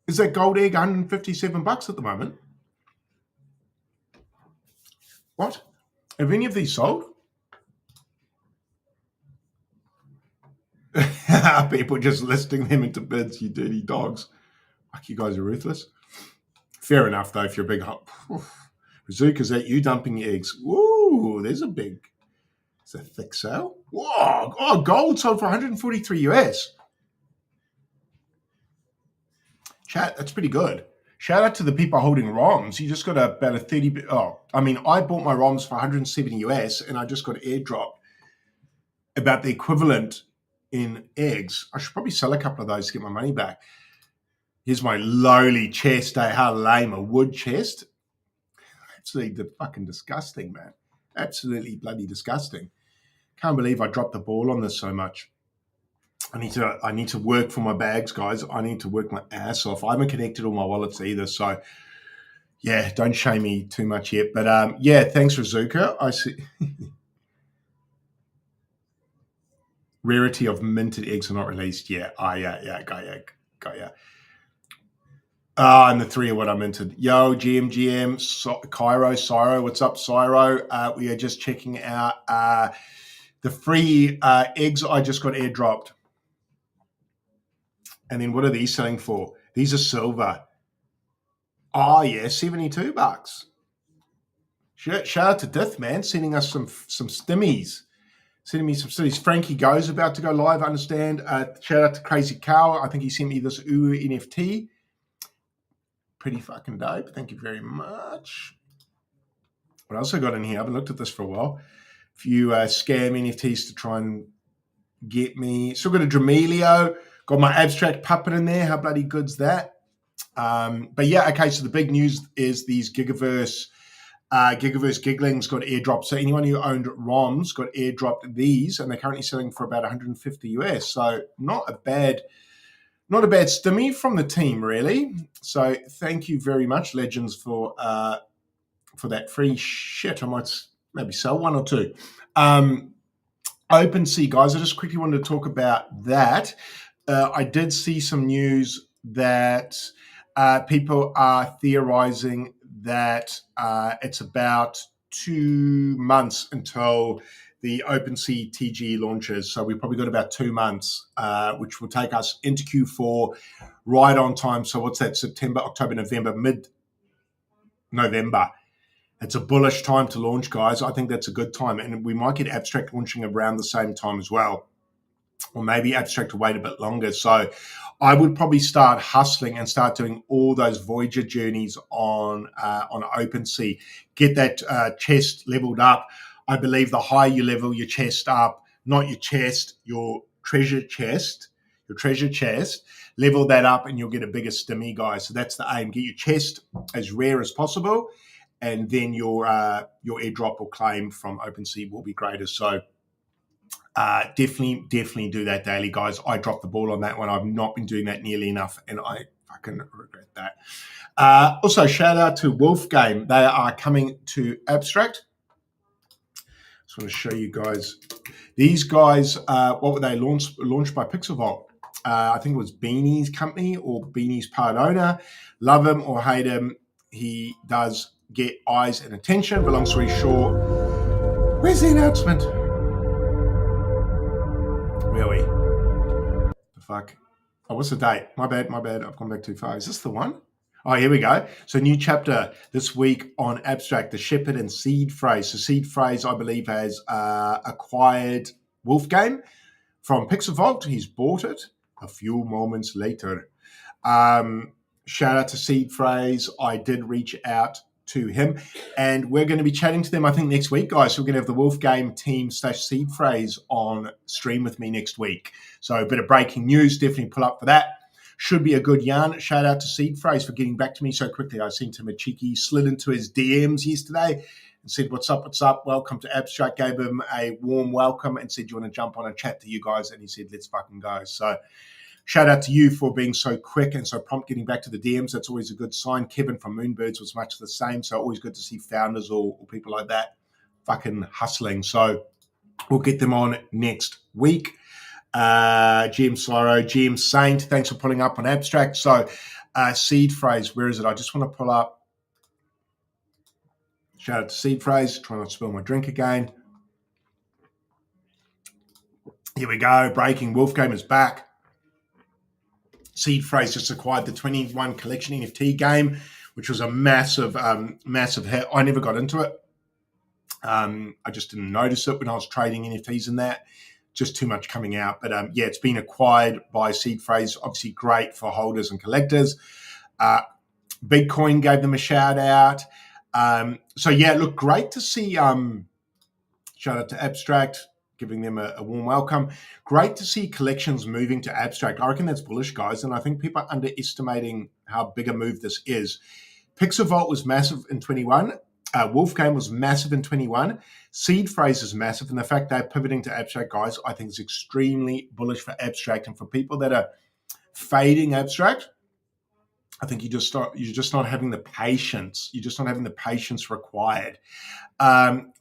Is that gold egg $157 at the moment? What? Have any of these sold? People just listing them into bids, you dirty dogs. Fuck, you guys are ruthless. Fair enough, though, if you're a big... Rizuka, is that you dumping your eggs? Woo, there's a big... It's a thick sale. Whoa, oh, gold sold for 143 US. Chat, that's pretty good. Shout out to the people holding ROMs. You just got about a 30... I bought my ROMs for 170 US and I just got airdropped about the equivalent in eggs. I should probably sell a couple of those to get my money back. Here's my lowly chest, how lame, a wood chest. Absolutely fucking disgusting, man. Absolutely bloody disgusting. Can't believe I dropped the ball on this so much. I need to work for my bags, guys. I need to work my ass off. I haven't connected all my wallets either, so yeah, don't shame me too much yet. But yeah, thanks, Razuka. I see rarity of minted eggs are not released yet. Got ya. And the three are what I minted. Yo, GM, Cairo, Cyro. What's up, Cyro? We are just checking out the free eggs I just got airdropped. And then what are these selling for? These are silver. Oh, yeah, $72. Shout out to Dith, man, sending us some stimmies. Sending me some stimmies. Frankie Go's about to go live, I understand. Shout out to Crazy Cow. I think he sent me this UU NFT. Pretty fucking dope. Thank you very much. What else I got in here? I haven't looked at this for a while. A few scam NFTs to try and get me. Still got a Dramelio. Got my abstract puppet in there. How bloody good's that? But yeah, okay, so the big news is these Gigaverse Gigglings got airdropped. So anyone who owned ROMs got airdropped these, and they're currently selling for about 150 US. So not a bad stimmy from the team, really. So thank you very much, Legends, for that free shit. I might maybe sell one or two. OpenSea, guys, I just quickly wanted to talk about that. I did see some news that people are theorizing that it's about 2 months until the OpenSea TGE launches. So we've probably got about 2 months, which will take us into Q4 right on time. So what's that? September, October, November, mid-November. It's a bullish time to launch, guys. I think that's a good time. And we might get Abstract launching around the same time as well. Or maybe Abstract will wait a bit longer. So I would probably start hustling and start doing all those Voyager journeys on OpenSea. Get that chest leveled up. I believe the higher you level your chest up, not your chest, your treasure chest, level that up and you'll get a bigger stimmy, guys. So that's the aim. Get your chest as rare as possible, and then your airdrop or claim from OpenSea will be greater. So definitely do that daily, guys. I dropped the ball on that one. I've not been doing that nearly enough, and I fucking regret that. Also, shout out to Wolf Game. They are coming to Abstract. Just want to show you guys. These guys, what were they launched by Pixelvault? I think it was Beanie's company or Beanie's part owner. Love him or hate him, he does get eyes and attention. But long story short, where's the announcement? Where are we? The fuck? Oh, what's the date? My bad. I've gone back too far. Is this the one? Oh, here we go. So new chapter this week on Abstract, the Shepherd and Seed Phrase. So Seed Phrase, I believe, has acquired Wolf Game from Pixelvault. He's bought it a few moments later. Shout out to Seed Phrase. I did reach out to him, and we're going to be chatting to them, I think, next week, guys. So we're going to have the Wolf Game team / Seed Phrase on stream with me next week. So a bit of breaking news. Definitely pull up for that. Should be a good yarn. Shout out to Seed Phrase for getting back to me so quickly. I sent him a cheeky, slid into his DMs yesterday and said, what's up? Welcome to Abstract. Gave him a warm welcome and said, you want to jump on and chat to you guys? And he said, let's fucking go. So shout out to you for being so quick and so prompt getting back to the DMs. That's always a good sign. Kevin from Moonbirds was much the same. So always good to see founders or people like that fucking hustling. So we'll get them on next week. GM Sloro, GM Saint, thanks for pulling up on Abstract. So Seed Phrase, where is it? I just want to pull up. Shout out to Seed Phrase. Try not to spill my drink again. Here we go. Breaking. Wolf Game is back. Seed Phrase just acquired the 21 collection NFT game, which was a massive hit. I never got into it. I just didn't notice it when I was trading NFTs and that. Just too much coming out. But yeah, it's been acquired by Seed Phrase. Obviously great for holders and collectors. Bitcoin gave them a shout out. So yeah, look, great to see. Shout out to Abstract, giving them a warm welcome. Great to see collections moving to Abstract. I reckon that's bullish, guys. And I think people are underestimating how big a move this is. Pixelvault was massive in 21. Wolfgang was massive in 21. Seed phrase is massive, and the fact they're pivoting to abstract, guys, I think is extremely bullish for abstract. And for people that are fading abstract, I think you're just not having the patience. You're just not having the patience required.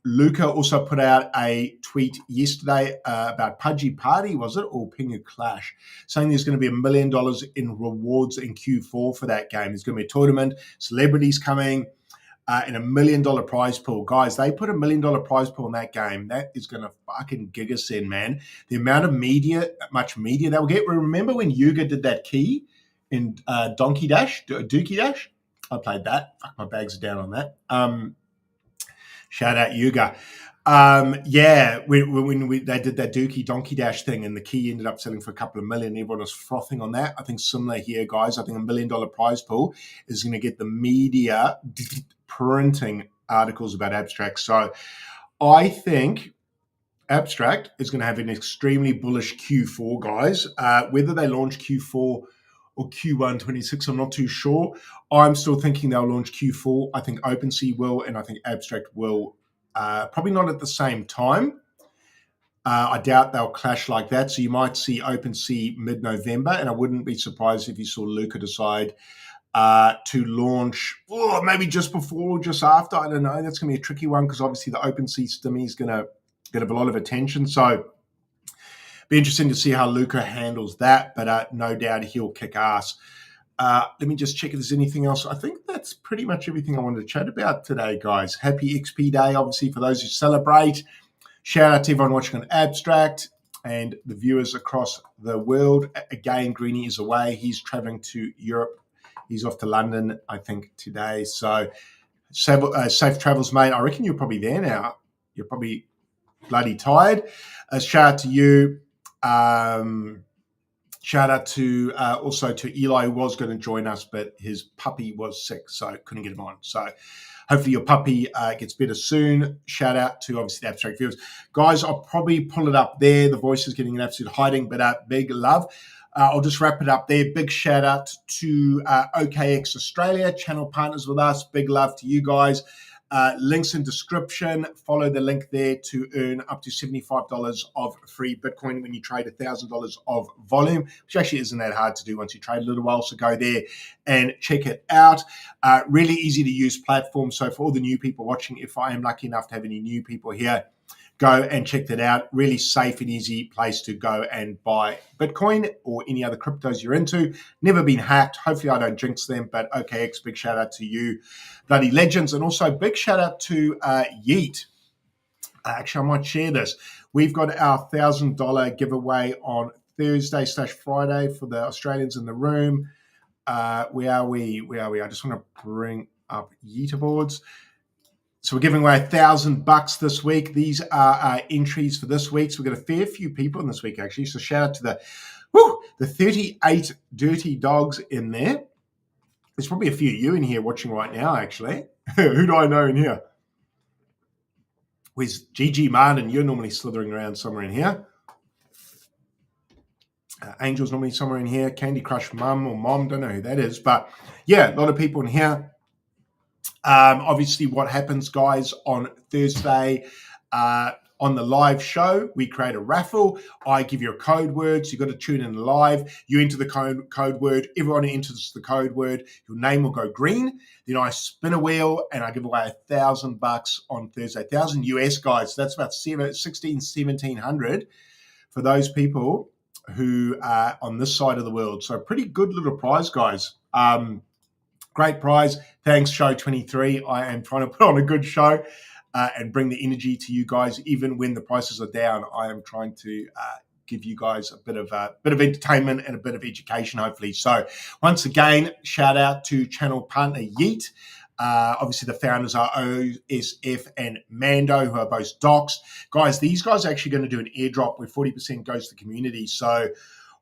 Luca also put out a tweet yesterday about Pudgy Party, was it, or Pingu Clash, saying there's going to be $1 million in rewards in Q4 for that game. There's going to be a tournament, celebrities coming, and $1 million prize pool. Guys, they put $1 million prize pool in that game. That is going to fucking gig us in, man. The amount of much media they'll get. Remember when Yuga did that key in Dookie Dash? I played that. Fuck, my bags are down on that. Shout out Yuga. When they did that Donkey Dash thing and the key ended up selling for a couple of million, everyone was frothing on that. I think similar here, guys. I think $1 million prize pool is going to get the media printing articles about abstract. So I think abstract is going to have an extremely bullish Q4, guys. Whether they launch Q4 or Q1 26, I'm not too sure. I'm still thinking they'll launch Q4. I think OpenSea will, and I think Abstract will. Probably not at the same time. I doubt they'll clash like that. So you might see OpenSea mid-November, and I wouldn't be surprised if you saw Luca decide to launch maybe just before or just after. I don't know. That's going to be a tricky one because obviously the OpenSea stimmy is going to get a lot of attention. So be interesting to see how Luca handles that, but no doubt he'll kick ass. Let me just check if there's anything else. I think that's pretty much everything I wanted to chat about today, guys. Happy XP Day, obviously, for those who celebrate. Shout out to everyone watching on Abstract and the viewers across the world. Again, Greenie is away. He's traveling to Europe. He's off to London, I think, today. So safe travels, mate. I reckon you're probably there now. You're probably bloody tired. Shout out to you. Shout out to also to Eli, who was going to join us, but his puppy was sick, so couldn't get him on. So hopefully your puppy gets better soon. Shout out to obviously the Abstract viewers. Guys, I'll probably pull it up there. The voice is getting an absolute hiding, but big love. I'll just wrap it up there. Big shout out to OKX Australia, channel partners with us. Big love to you guys. Links in description. Follow the link there to earn up to $75 of free Bitcoin when you trade $1,000 of volume, which actually isn't that hard to do once you trade a little while. So go there and check it out. Really easy to use platform. So for all the new people watching, if I am lucky enough to have any new people here, go and check that out. Really safe and easy place to go and buy Bitcoin or any other cryptos you're into. Never been hacked. Hopefully I don't jinx them, but OKX, big shout out to you, bloody legends. And also big shout out to Yeet. Actually, I might share this. We've got our $1,000 giveaway on Thursday/Friday for the Australians in the room. Where are we? I just want to bring up Yeetaboards. So we're giving away $1,000 this week. These are entries for this week. So we've got a fair few people in this week, actually. So shout out to the 38 dirty dogs in there. There's probably a few of you in here watching right now, actually. Who do I know in here? Where's Gigi Martin? You're normally slithering around somewhere in here. Angel's normally somewhere in here. Candy Crush Mum or Mom, don't know who that is. But yeah, a lot of people in here. Obviously, what happens, guys, on Thursday on the live show, we create a raffle. I give you a code word, so you've got to tune in live. You enter the code word. Everyone enters the code word. Your name will go green. Then I spin a wheel, and I give away $1,000 on Thursday. 1,000 US, guys. So that's about 1,700 for those people who are on this side of the world. So pretty good little prize, guys. Great prize. Thanks, Show 23. I am trying to put on a good show and bring the energy to you guys, even when the prices are down. I am trying to give you guys a bit of entertainment and a bit of education, hopefully. So once again, shout out to channel partner Yeet. Obviously, the founders are OSF and Mando, who are both docs. Guys, these guys are actually going to do an airdrop where 40% goes to the community. So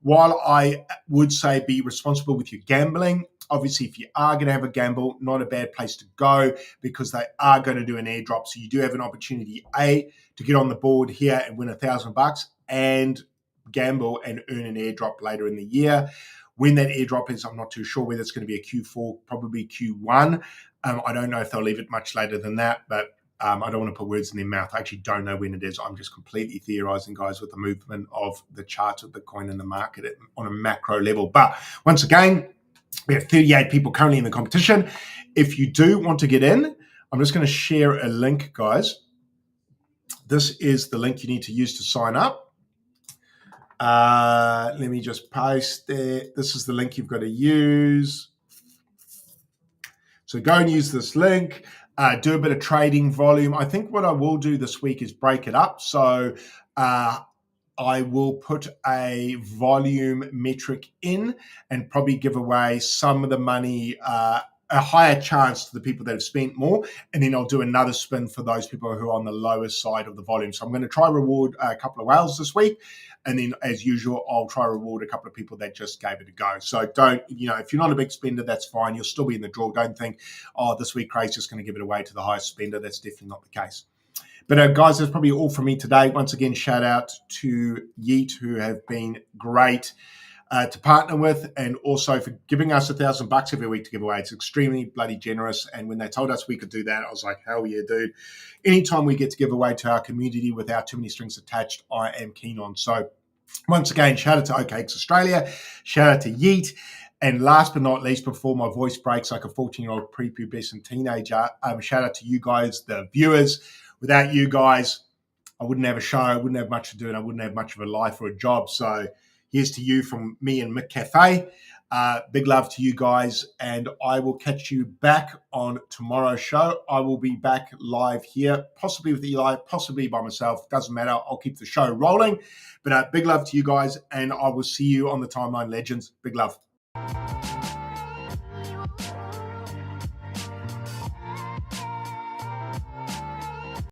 while I would say be responsible with your gambling, obviously, if you are going to have a gamble, not a bad place to go because they are going to do an airdrop. So you do have an opportunity, A, to get on the board here and win $1,000 and gamble and earn an airdrop later in the year. When that airdrop is, I'm not too sure whether it's going to be a Q4, probably Q1. I don't know if they'll leave it much later than that, but I don't want to put words in their mouth. I actually don't know when it is. I'm just completely theorizing, guys, with the movement of the charts of Bitcoin in the market on a macro level. But once again, we have 38 people currently in the competition. If you do want to get in, I'm just going to share a link, guys. This is the link you need to use to sign up. Let me just paste it. This is the link you've got to use. So go and use this link, do a bit of trading volume. I think what I will do this week is break it up. So I will put a volume metric in and probably give away some of the money, a higher chance to the people that have spent more. And then I'll do another spin for those people who are on the lower side of the volume. So I'm going to try reward a couple of whales this week. And then, as usual, I'll try reward a couple of people that just gave it a go. So don't, if you're not a big spender, that's fine. You'll still be in the draw. Don't think, this week Craig's just going to give it away to the highest spender. That's definitely not the case. But guys, that's probably all from me today. Once again, shout out to Yeet, who have been great to partner with, and also for giving us $1,000 every week to give away. It's extremely bloody generous. And when they told us we could do that, I was like, hell yeah, dude. Anytime we get to give away to our community without too many strings attached, I am keen on. So once again, shout out to OKX Australia, shout out to Yeet. And last but not least, before my voice breaks like a 14-year-old prepubescent teenager, shout out to you guys, the viewers. Without you guys, I wouldn't have a show, I wouldn't have much to do, and I wouldn't have much of a life or a job. So here's to you from me and Mick Cafe. Big love to you guys, and I will catch you back on tomorrow's show. I will be back live here, possibly with Eli, possibly by myself. Doesn't matter. I'll keep the show rolling. But big love to you guys, and I will see you on the Timeline Legends. Big love.